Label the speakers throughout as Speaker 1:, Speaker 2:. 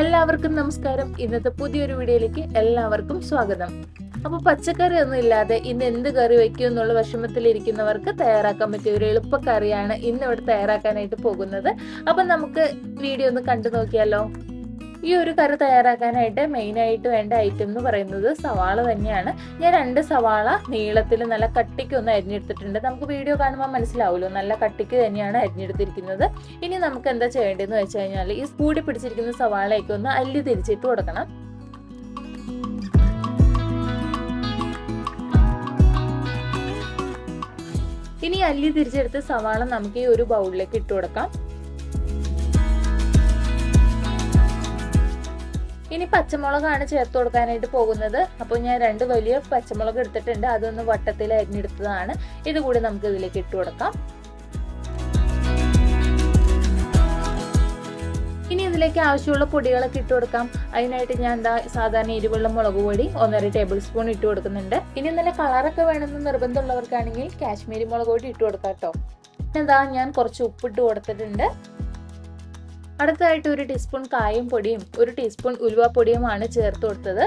Speaker 1: എല്ലാവർക്കും നമസ്കാരം. ഇന്നത്തെ പുതിയൊരു വീഡിയോയിലേക്ക് എല്ലാവർക്കും സ്വാഗതം. അപ്പോൾ പച്ചക്കറി ഒന്നും ഇല്ലാതെ ഇന്ന് എന്ത് കറി വെക്കും എന്നുള്ള വിഷമത്തിലിരിക്കുന്നവർക്ക് തയ്യാറാക്കാൻ പറ്റിയ ഒരു എളുപ്പക്കറിയാണ് ഇന്ന് ഇവിടെ തയ്യാറാക്കാനായിട്ട് പോകുന്നത്. അപ്പം നമുക്ക് വീഡിയോ ഒന്ന് കണ്ടു നോക്കിയാലോ. ഈ ഒരു കറി തയ്യാറാക്കാനായിട്ട് മെയിനായിട്ട് വേണ്ട ഐറ്റം എന്ന് പറയുന്നത് സവാള തന്നെയാണ്. ഞാൻ 2 സവാള നീളത്തിൽ നല്ല കട്ടിക്ക് ഒന്ന് അരിഞ്ഞെടുത്തിട്ടുണ്ട്. നമുക്ക് വീഡിയോ കാണുമ്പോൾ മനസ്സിലാവുമല്ലോ, നല്ല കട്ടിക്ക് തന്നെയാണ് അരിഞ്ഞെടുത്തിരിക്കുന്നത്. ഇനി നമുക്ക് എന്താ ചെയ്യേണ്ടതെന്ന് വെച്ച് കഴിഞ്ഞാൽ ഈ കൂടി പിടിച്ചിരിക്കുന്ന സവാളയൊക്കെ ഒന്ന് അല്ലി തിരിച്ചിട്ട് കൊടുക്കണം. ഇനി അല്ലി തിരിച്ചെടുത്ത് സവാള നമുക്ക് ഈ ഒരു ബൗളിലേക്ക് ഇട്ട് കൊടുക്കാം. ഇനി പച്ചമുളകാണ് ചേർത്ത് കൊടുക്കാനായിട്ട് പോകുന്നത്. അപ്പോൾ ഞാൻ 2 വലിയ പച്ചമുളക് എടുത്തിട്ടുണ്ട്, അതൊന്ന് വട്ടത്തിൽ അരിഞ്ഞെടുത്തതാണ്. ഇതുകൂടി നമുക്ക് ഇതിലേക്ക് ഇട്ട് കൊടുക്കാം. ഇനി ഇതിലേക്ക് ആവശ്യമുള്ള പൊടികളൊക്കെ ഇട്ട് കൊടുക്കാം. അതിനായിട്ട് ഞാൻ സാധാരണ എരിവുള്ള മുളക് പൊടി 1.5 ടേബിൾ സ്പൂൺ ഇട്ട് കൊടുക്കുന്നുണ്ട്. ഇനി നല്ല കളറൊക്കെ വേണമെന്ന് നിർബന്ധമുള്ളവർക്കാണെങ്കിൽ കാശ്മീരി മുളക് പൊടി ഇട്ട് കൊടുക്കാം കേട്ടോ. ഞാൻ കുറച്ച് ഉപ്പിട്ട് കൊടുത്തിട്ടുണ്ട്. അടുത്തതായിട്ട് 1 ടീസ്പൂൺ കായം പൊടിയും 1 ടീസ്പൂൺ ഉലുവാപ്പൊടിയുമാണ് ചേർത്ത് കൊടുത്തത്.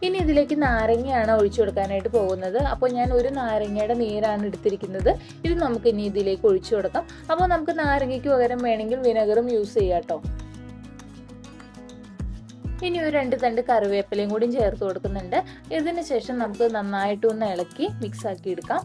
Speaker 1: ഇനി ഇതിലേക്ക് നാരങ്ങയാണ് ഒഴിച്ചു കൊടുക്കാനായിട്ട് പോകുന്നത്. അപ്പോൾ ഞാൻ 1 നാരങ്ങയുടെ നീരാണ് എടുത്തിരിക്കുന്നത്. ഇത് നമുക്ക് ഇനി ഇതിലേക്ക് ഒഴിച്ചു കൊടുക്കാം. അപ്പോൾ നമുക്ക് നാരങ്ങയ്ക്ക് പകരം വേണമെങ്കിൽ വിനെഗറും യൂസ് ചെയ്യാം കേട്ടോ. ഇനി 2 തണ്ട് കറിവേപ്പിലയും കൂടി ചേർത്ത് കൊടുക്കുന്നുണ്ട്. ഇതിന് ശേഷം നമുക്ക് നന്നായിട്ടൊന്ന് ഇളക്കി മിക്സ് ആക്കി എടുക്കാം.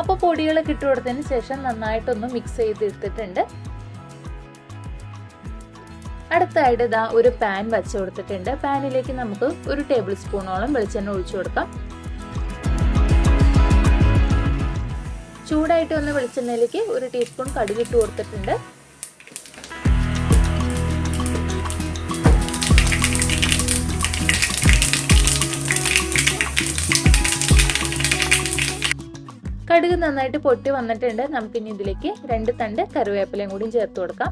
Speaker 1: അപ്പോൾ പൊടികളൊക്കെ ഇട്ട് കൊടുത്തതിന് ശേഷം നന്നായിട്ടൊന്ന് മിക്സ് ചെയ്തെടുത്തിട്ടുണ്ട്. അടുത്തായിട്ട് ഒരു പാൻ വെച്ച് കൊടുത്തിട്ടുണ്ട്. പാനിലേക്ക് നമുക്ക് 1 ടേബിൾ സ്പൂണോളം വെളിച്ചെണ്ണ ഒഴിച്ചു കൊടുക്കാം. ചൂടായിട്ട് വന്ന വെളിച്ചെണ്ണയിലേക്ക് 1 ടീസ്പൂൺ കടുക് ഇട്ട് കൊടുത്തിട്ടുണ്ട്. കടുക് നന്നായിട്ട് പൊട്ടി വന്നിട്ടുണ്ട്. നമുക്കിനി ഇതിലേക്ക് 2 തണ്ട് കറിവേപ്പിലയും കൂടി ചേർത്ത് കൊടുക്കാം.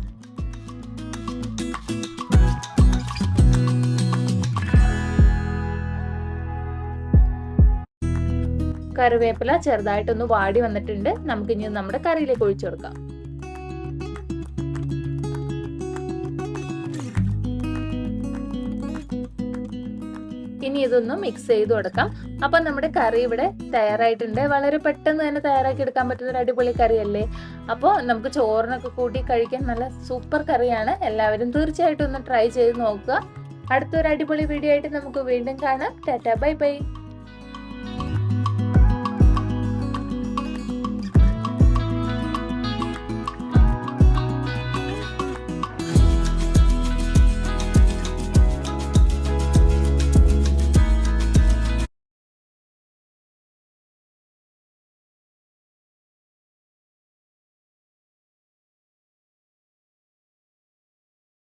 Speaker 1: കറിവേപ്പില ചെറുതായിട്ടൊന്ന് വാടി വന്നിട്ടുണ്ട്. നമുക്കിനി നമ്മുടെ കറിയിലേക്ക് ഒഴിച്ചു കൊടുക്കാം. ഇനി ഇതൊന്ന് മിക്സ് ചെയ്ത് കൊടുക്കാം. അപ്പൊ നമ്മുടെ കറി ഇവിടെ തയ്യാറായിട്ടുണ്ട്. വളരെ പെട്ടെന്ന് തന്നെ തയ്യാറാക്കി എടുക്കാൻ പറ്റുന്ന ഒരു അടിപൊളി കറിയല്ലേ. അപ്പോൾ നമുക്ക് ചോറിനൊക്കെ കൂട്ടി കഴിക്കാൻ നല്ല സൂപ്പർ കറിയാണ്. എല്ലാവരും തീർച്ചയായിട്ടും ഒന്ന് ട്രൈ ചെയ്ത് നോക്കുക. അടുത്തൊരു അടിപൊളി വീഡിയോ ആയിട്ട് നമുക്ക് വീണ്ടും കാണാം. Tata, bye bye.